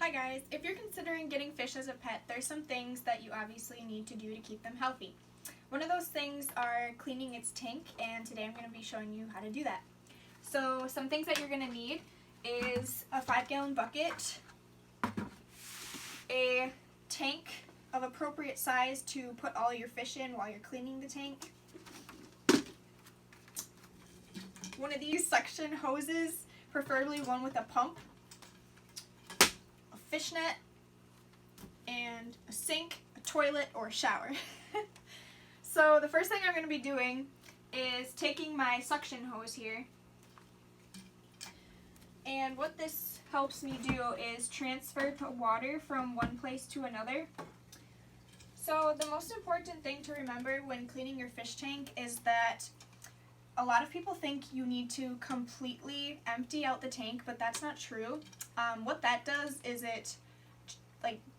Hi guys, if you're considering getting fish as a pet, there's some things that you obviously need to do to keep them healthy. One of those things are cleaning its tank, and today I'm going to be showing you how to do that. So some things that you're going to need is a 5-gallon bucket, a tank of appropriate size to put all your fish in while you're cleaning the tank, one of these suction hoses, preferably one with a pump, fishnet, and a sink, a toilet, or a shower. So the first thing I'm going to be doing is taking my suction hose here, and what this helps me do is transfer the water from one place to another. So the most important thing to remember when cleaning your fish tank is that a lot of people think you need to completely empty out the tank, but that's not true. What that does is it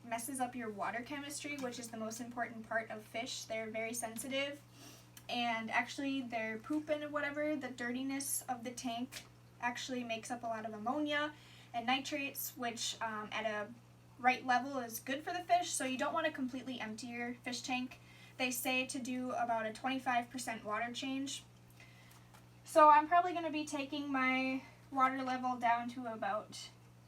messes up your water chemistry, which is the most important part of fish. They're very sensitive, and actually their poop and whatever, the dirtiness of the tank actually makes up a lot of ammonia and nitrates, which at a right level is good for the fish, so you don't want to completely empty your fish tank. They say to do about a 25% water change. So I'm probably going to be taking my water level down to about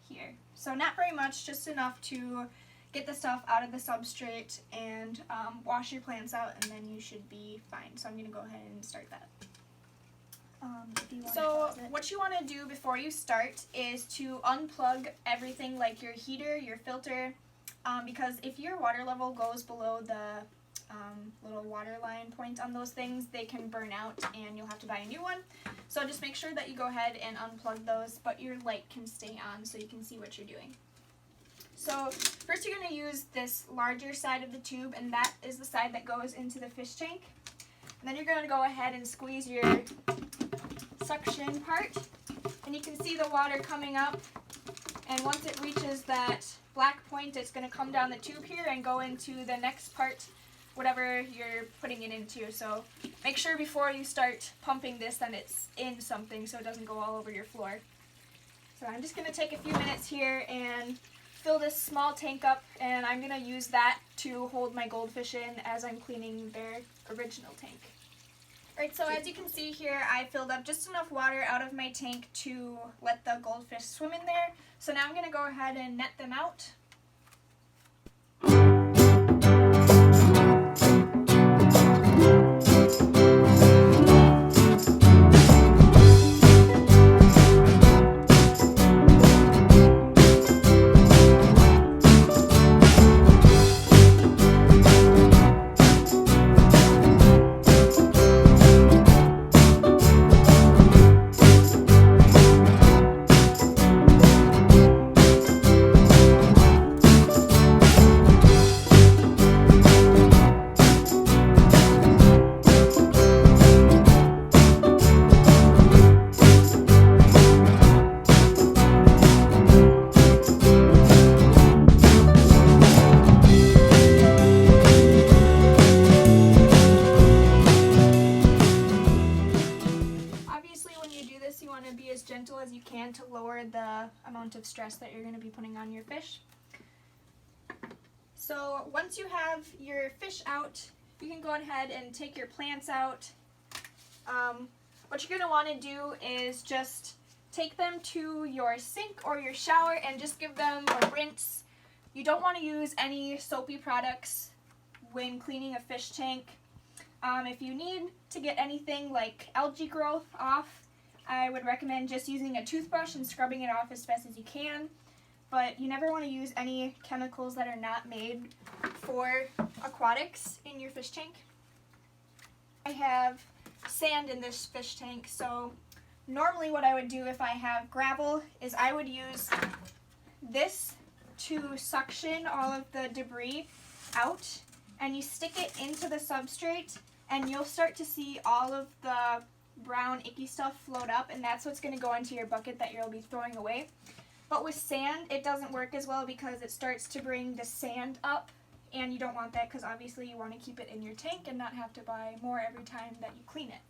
here. So not very much, just enough to get the stuff out of the substrate and wash your plants out, and then you should be fine. So I'm going to go ahead and start that. So what you want to do before you start is to unplug everything, like your heater, your filter, because if your water level goes below the little water line point on those things, they can burn out and you'll have to buy a new one. So just make sure that you go ahead and unplug those, but your light can stay on so you can see what you're doing. So first you're going to use this larger side of the tube, and that is the side that goes into the fish tank. And then you're going to go ahead and squeeze your suction part, and you can see the water coming up, and once it reaches that black point, it's going to come down the tube here and go into the next part, whatever you're putting it into. So make sure before you start pumping this that it's in something so it doesn't go all over your floor. So I'm just going to take a few minutes here and fill this small tank up, and I'm going to use that to hold my goldfish in as I'm cleaning their original tank. Alright, so as you can see here, I filled up just enough water out of my tank to let the goldfish swim in there. So now I'm going to go ahead and net them out. You want to be as gentle as you can to lower the amount of stress that you're going to be putting on your fish. So once you have your fish out, you can go ahead and take your plants out. What you're going to want to do is just take them to your sink or your shower and just give them a rinse. You don't want to use any soapy products when cleaning a fish tank. If you need to get anything like algae growth off, I would recommend just using a toothbrush and scrubbing it off as fast as you can, but you never want to use any chemicals that are not made for aquatics in your fish tank. I have sand in this fish tank, so normally what I would do if I have gravel is I would use this to suction all of the debris out, and you stick it into the substrate, and you'll start to see all of the brown icky stuff float up, and that's what's going to go into your bucket that you'll be throwing away. But with sand, it doesn't work as well because it starts to bring the sand up, and you don't want that because obviously you want to keep it in your tank and not have to buy more every time that you clean it.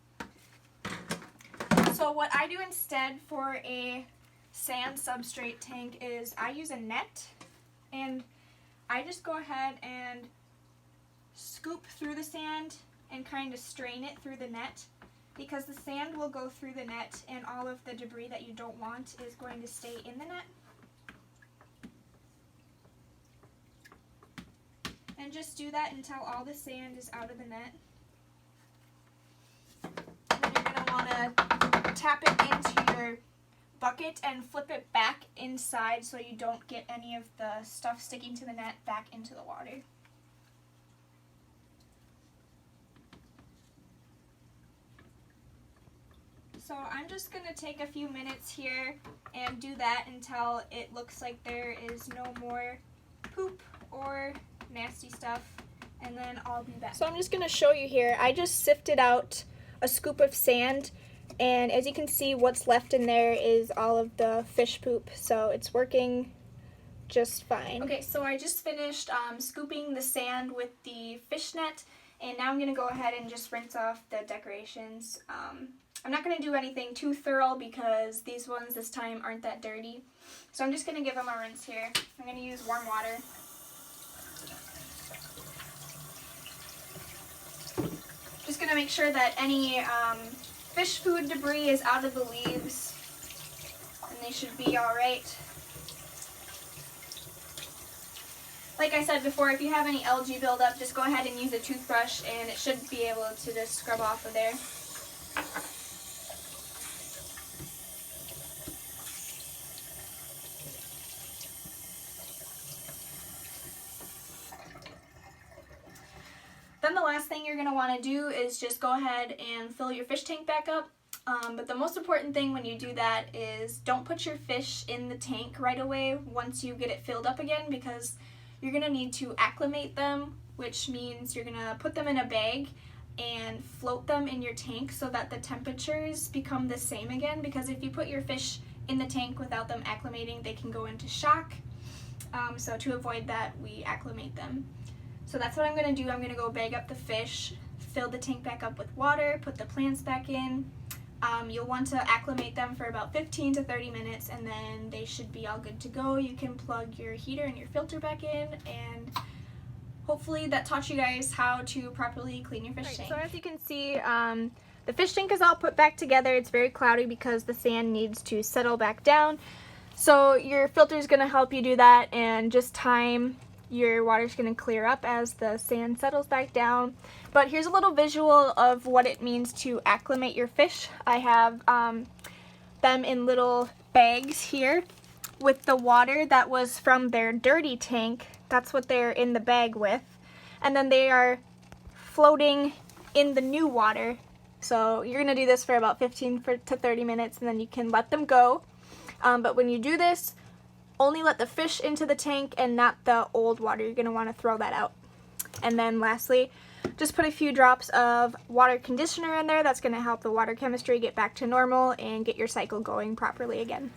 So what I do instead for a sand substrate tank is I use a net. And I just go ahead and scoop through the sand and kind of strain it through the net, because the sand will go through the net and all of the debris that you don't want is going to stay in the net. And just do that until all the sand is out of the net. And then you're going to want to tap it into your bucket and flip it back inside so you don't get any of the stuff sticking to the net back into the water. So I'm just going to take a few minutes here and do that until it looks like there is no more poop or nasty stuff, and then I'll be back. So I'm just going to show you here. I just sifted out a scoop of sand, and as you can see, what's left in there is all of the fish poop, so it's working just fine. Okay, so I just finished scooping the sand with the fish net, and now I'm going to go ahead and just rinse off the decorations. I'm not going to do anything too thorough because these ones this time aren't that dirty. So I'm just going to give them a rinse here. I'm going to use warm water. Just going to make sure that any fish food debris is out of the leaves, and they should be alright. Like I said before, if you have any algae buildup, just go ahead and use a toothbrush and it should be able to just scrub off of there. Then the last thing you're going to want to do is just go ahead and fill your fish tank back up. But the most important thing when you do that is don't put your fish in the tank right away once you get it filled up again, because you're going to need to acclimate them, which means you're going to put them in a bag and float them in your tank so that the temperatures become the same again, because if you put your fish in the tank without them acclimating, they can go into shock. So to avoid that, we acclimate them. So that's what I'm going to do. I'm going to go bag up the fish, fill the tank back up with water, put the plants back in. You'll want to acclimate them for about 15 to 30 minutes, and then they should be all good to go. You can plug your heater and your filter back in, and hopefully that taught you guys how to properly clean your fish tank. So as you can see, the fish tank is all put back together. It's very cloudy because the sand needs to settle back down. So your filter is going to help you do that, and just time your water's going to clear up as the sand settles back down. But here's a little visual of what it means to acclimate your fish. I have them in little bags here with the water that was from their dirty tank. That's what they're in the bag with. And then they are floating in the new water. So you're going to do this for about 15 to 30 minutes, and then you can let them go. But when you do this, only let the fish into the tank and not the old water. You're going to want to throw that out. And then lastly, just put a few drops of water conditioner in there. That's going to help the water chemistry get back to normal and get your cycle going properly again.